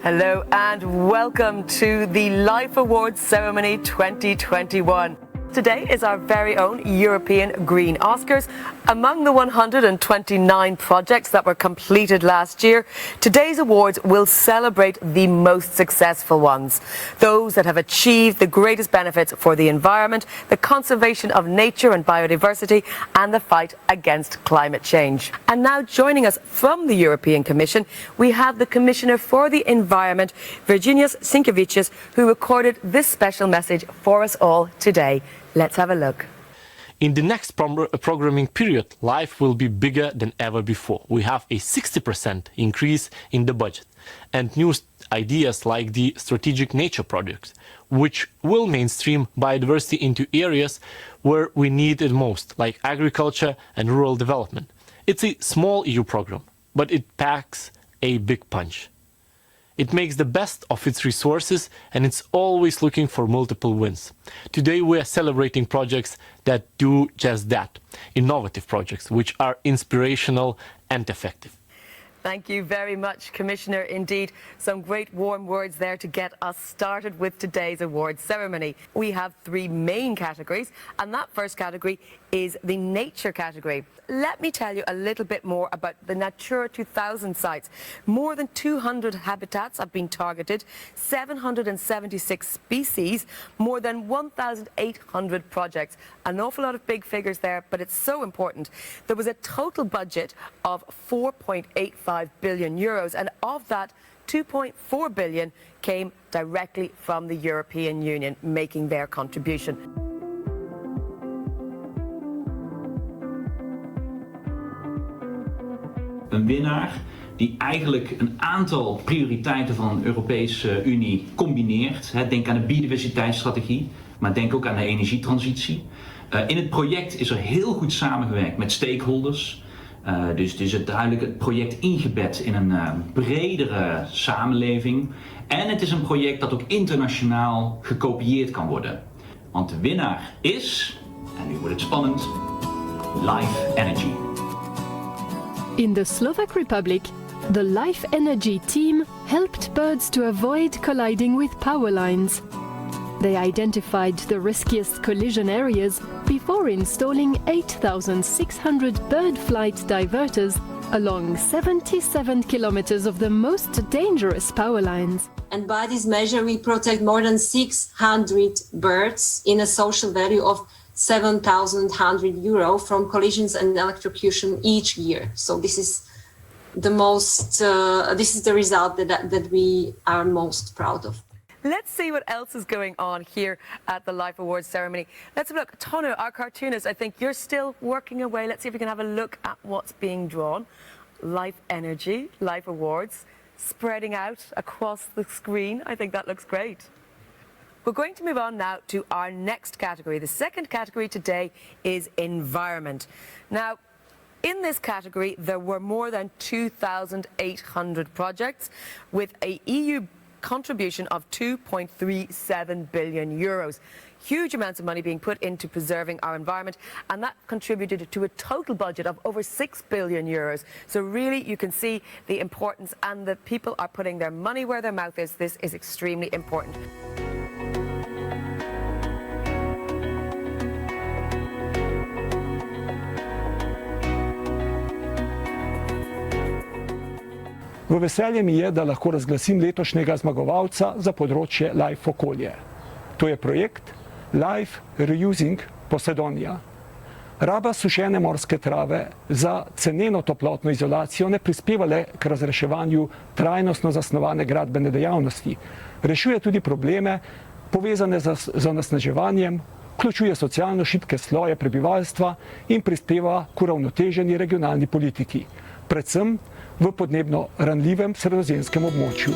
Hello and welcome to the Life Awards Ceremony 2021. Today is our very own European Green Oscars. Among the 129 projects that were completed last year, today's awards will celebrate the most successful ones. Those that have achieved the greatest benefits for the environment, the conservation of nature and biodiversity, and the fight against climate change. And now joining us from the European Commission, we have the Commissioner for the Environment, Virginijus Sinkevicius, who recorded this special message for us all today. Let's have a look. In the next programming period, life will be bigger than ever before. We have a 60% increase in the budget and new ideas like the strategic nature projects, which will mainstream biodiversity into areas where we need it most, like agriculture and rural development. It's a small EU program, but it packs a big punch. It makes the best of its resources and it's always looking for multiple wins. Today we are celebrating projects that do just that, innovative projects which are inspirational and effective. Thank you very much, Commissioner. Indeed, some great warm words there to get us started with today's awards ceremony. We have three main categories, and that first category is the nature category. Let me tell you a little bit more about the Natura 2000 sites. More than 200 habitats have been targeted, 776 species, more than 1,800 projects. An awful lot of big figures there, but it's so important. There was a total budget of 4.85 billion euros, and of that, 2.4 billion came directly from the European Union, making their contribution. Een winnaar die eigenlijk een aantal prioriteiten van de Europese Unie combineert. Denk aan de biodiversiteitsstrategie, maar denk ook aan de energietransitie. In het project is er heel goed samengewerkt met stakeholders. Dus is het duidelijk het project ingebed in een bredere samenleving. En het is een project dat ook internationaal gekopieerd kan worden. Want de winnaar is, en nu wordt het spannend, Life Energy. In the Slovak Republic, the Life Energy team helped birds to avoid colliding with power lines. They identified the riskiest collision areas before installing 8,600 bird flight diverters along 77 kilometers of the most dangerous power lines. And by this measure, we protect more than 600 birds in a social value of €7,100 from collisions and electrocution each year. So this is the result that we are most proud of. Let's see what else is going on here at the Life Awards ceremony. Let's have a look. Tono, our cartoonist, I think you're still working away. Let's see if we can have a look at what's being drawn. Life Energy, Life Awards, spreading out across the screen. I think that looks great. We're going to move on now to our next category. The second category today is environment. Now, in this category, there were more than 2,800 projects with a EU contribution of 2.37 billion euros. Huge amounts of money being put into preserving our environment, and that contributed to a total budget of over 6 billion euros. So really, you can see the importance, and the people are putting their money where their mouth is. This is extremely important. V veselje mi je, da lahko razglasim letošnjega zmagovalca za področje Life okolje. To je projekt Life Reusing Posidonia. Raba sušene morske trave za ceneno toplotno izolacijo ne prispeva le k razreševanju trajnostno zasnovane gradbene dejavnosti. Rešuje tudi probleme povezane z onesnaževanjem, vključuje socialno šibke sloje prebivalstva in prispeva k uravnoteženi regionalni politiki, predvsem v podnebno ranljivem sredozemskem območju.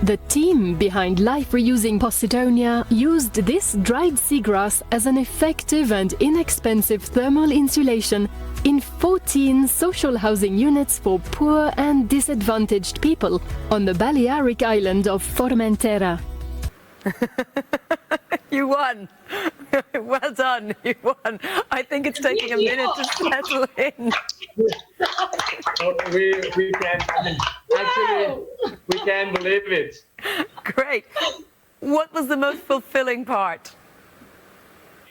The team behind Life Reusing Posidonia used this dried seagrass as an effective and inexpensive thermal insulation in 14 social housing units for poor and disadvantaged people on the Balearic island of Formentera. You won. Well done. You won. I think it's taking a minute to settle in. we can. I mean, actually, we can't believe it. Great. What was the most fulfilling part?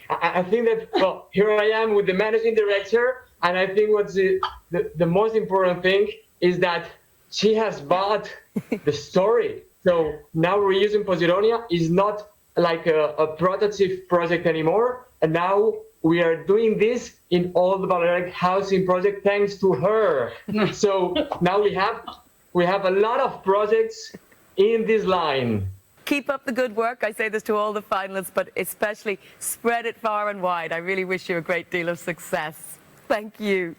I think that, well, here I am with the managing director, and I think what's the most important thing is that she has bought the story. So now Reusing Posidonia is not like a prototype project anymore, and now we are doing this in all the Balearic housing project thanks to her. So now we have a lot of projects in this line. Keep up the good work. I say this to all the finalists, but especially spread it far and wide. I really wish you a great deal of success. Thank you.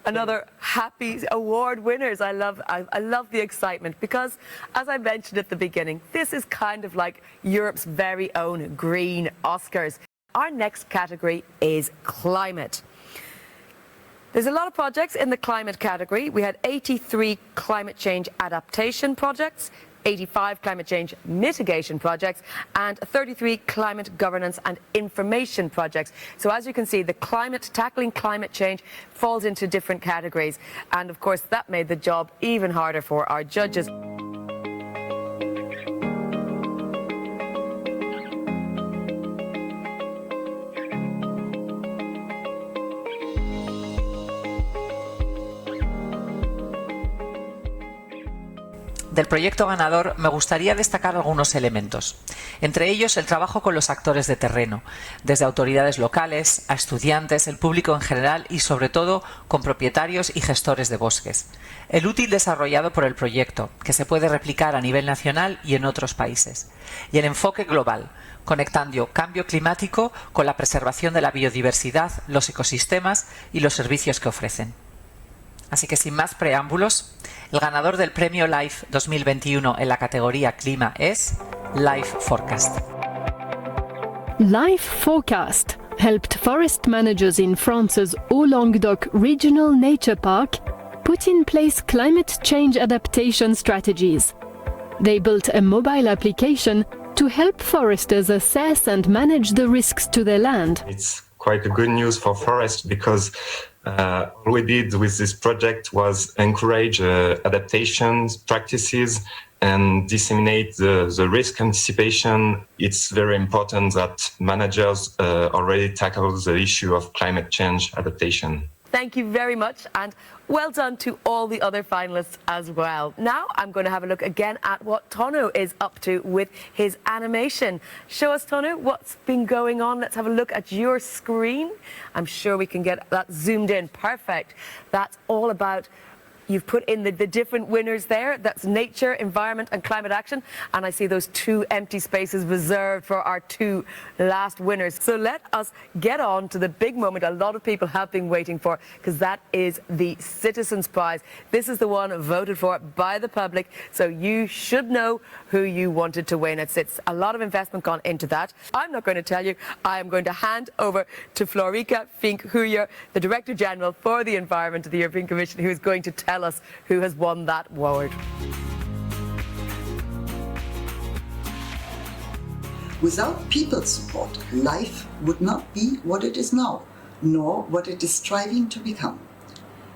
Another happy award winners. I love the excitement because, as I mentioned at the beginning, this is kind of like Europe's very own green Oscars. Our next category is climate. There's a lot of projects in the climate category. We had 83 climate change adaptation projects, 85 climate change mitigation projects, and 33 climate governance and information projects. So as you can see, tackling climate change falls into different categories. And of course, that made the job even harder for our judges. Del proyecto ganador me gustaría destacar algunos elementos, entre ellos el trabajo con los actores de terreno, desde autoridades locales a estudiantes, el público en general y sobre todo con propietarios y gestores de bosques. El útil desarrollado por el proyecto, que se puede replicar a nivel nacional y en otros países. Y el enfoque global, conectando cambio climático con la preservación de la biodiversidad, los ecosistemas y los servicios que ofrecen. Así que sin más preámbulos, el ganador del premio LIFE 2021 en la categoría Clima es LIFE Forecast. LIFE Forecast helped forest managers in France's Haut-Languedoc Regional Nature Park put in place climate change adaptation strategies. They built a mobile application to help foresters assess and manage the risks to their land. It's quite a good news for forests because all we did with this project was encourage adaptation practices and disseminate the risk anticipation. It's very important that managers already tackle the issue of climate change adaptation. Thank you very much, and well done to all the other finalists as well. Now I'm going to have a look again at what Tono is up to with his animation. Show us, Tono, what's been going on. Let's have a look at your screen. I'm sure we can get that zoomed in. Perfect. That's all about... You've put in the different winners there. That's nature, environment and climate action. And I see those 2 empty spaces reserved for our 2 last winners. So let us get on to the big moment a lot of people have been waiting for, because that is the Citizens' Prize. This is the one voted for by the public, so you should know who you wanted to win. It's a lot of investment gone into that. I'm not going to tell you. I am going to hand over to Florica Fink-Huyer, the Director General for the Environment of the European Commission, who is going to tell us who has won that award. Without people's support, life would not be what it is now, nor what it is striving to become.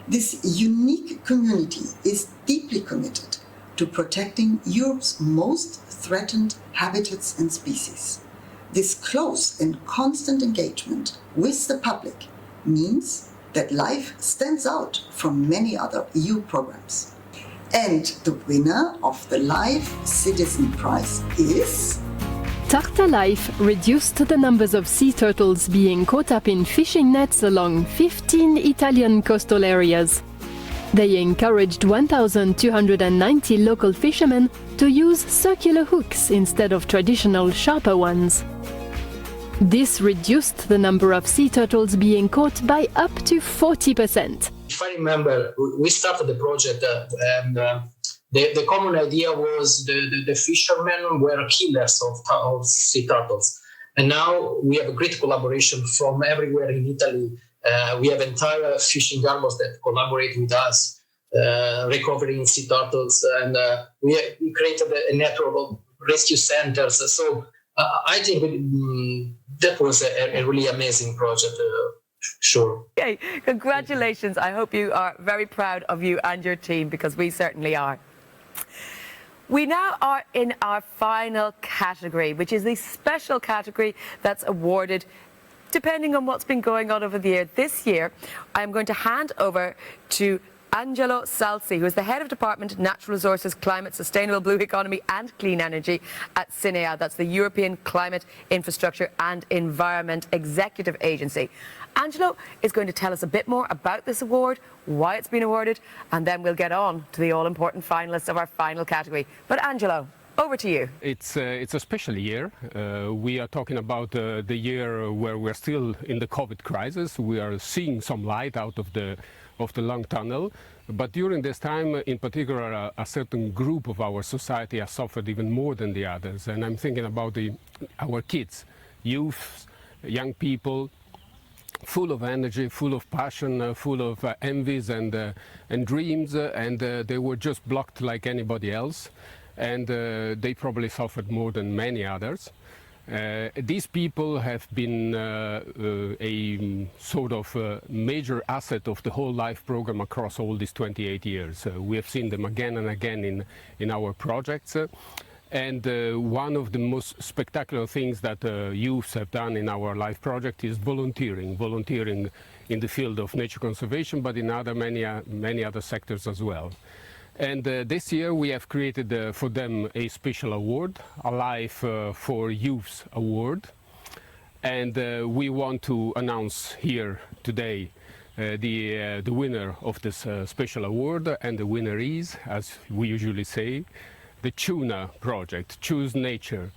This unique community is deeply committed to protecting Europe's most threatened habitats and species. This close and constant engagement with the public means that LIFE stands out from many other EU programs. And the winner of the LIFE Citizen Prize is... Tarta Life reduced the numbers of sea turtles being caught up in fishing nets along 15 Italian coastal areas. They encouraged 1,290 local fishermen to use circular hooks instead of traditional sharper ones. This reduced the number of sea turtles being caught by up to 40%. If I remember, we started the project and the common idea was the fishermen were killers of sea turtles. And now we have a great collaboration from everywhere in Italy. We have entire fishing harbors that collaborate with us, recovering sea turtles. And we created a network of rescue centers. So I think that was a really amazing project. Sure. Okay, congratulations. I hope you are very proud of you and your team, because we certainly are. We now are in our final category, which is the special category that's awarded depending on what's been going on over the year. This year, I'm going to hand over to Angelo Salsi, who is the Head of Department Natural Resources, Climate, Sustainable Blue Economy and Clean Energy at CINEA. That's the European Climate, Infrastructure and Environment Executive Agency. Angelo is going to tell us a bit more about this award, why it's been awarded, and then we'll get on to the all-important finalists of our final category. But Angelo, over to you. It's a special year. We are talking about the year where we're still in the COVID crisis. We are seeing some light out of the long tunnel. But during this time, in particular, a certain group of our society has suffered even more than the others. And I'm thinking about our kids, youth, young people, full of energy, full of passion, full of envies and dreams, and they were just blocked like anybody else. And they probably suffered more than many others. These people have been a sort of major asset of the whole LIFE program across all these 28 years. We have seen them again and again in our projects. And one of the most spectacular things that youths have done in our LIFE project is volunteering in the field of nature conservation, but in many other sectors as well. And this year we have created for them a special award, a LIFE for Youths award. And we want to announce here today the winner of this special award. And the winner is, as we usually say, the Tuna project, Choose Nature.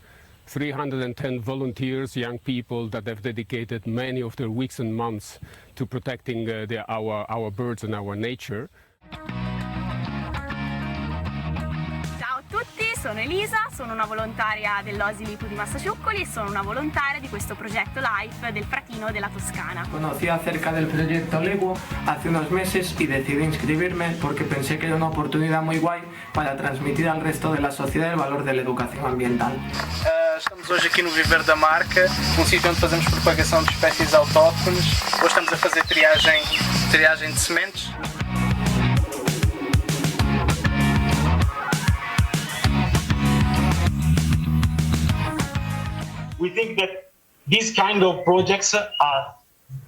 310 volunteers, young people that have dedicated many of their weeks and months to protecting our birds and our nature. Ciao a tutti, sono Elisa, sono una volontaria dell'Oasi Lipo di Massaciuccoli e sono una volontaria di questo progetto LIFE del Fratino della Toscana. Conocí acerca del proyecto LEGO hace unos meses y decidí inscribirme porque pensé que era una oportunidad muy guay para transmitir al resto de la sociedad el valor de la educação ambiental. Estamos hoje aqui no Viver da Marca, um sítio onde fazemos propagação de espécies autóctones. Hoje estamos a fazer triagem de sementes. We think that these kind of projects are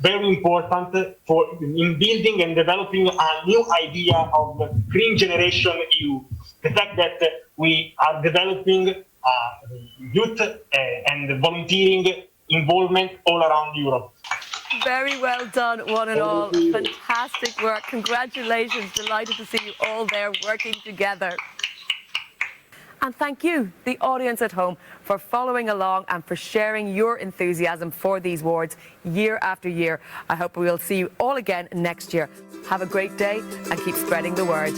very important in building and developing a new idea of the green generation EU. The fact that we are developing youth and volunteering involvement all around Europe. Very well done, one and all. Fantastic work. Congratulations. Delighted to see you all there working together. And thank you, the audience at home, for following along and for sharing your enthusiasm for these awards year after year. I hope we'll see you all again next year. Have a great day and keep spreading the word.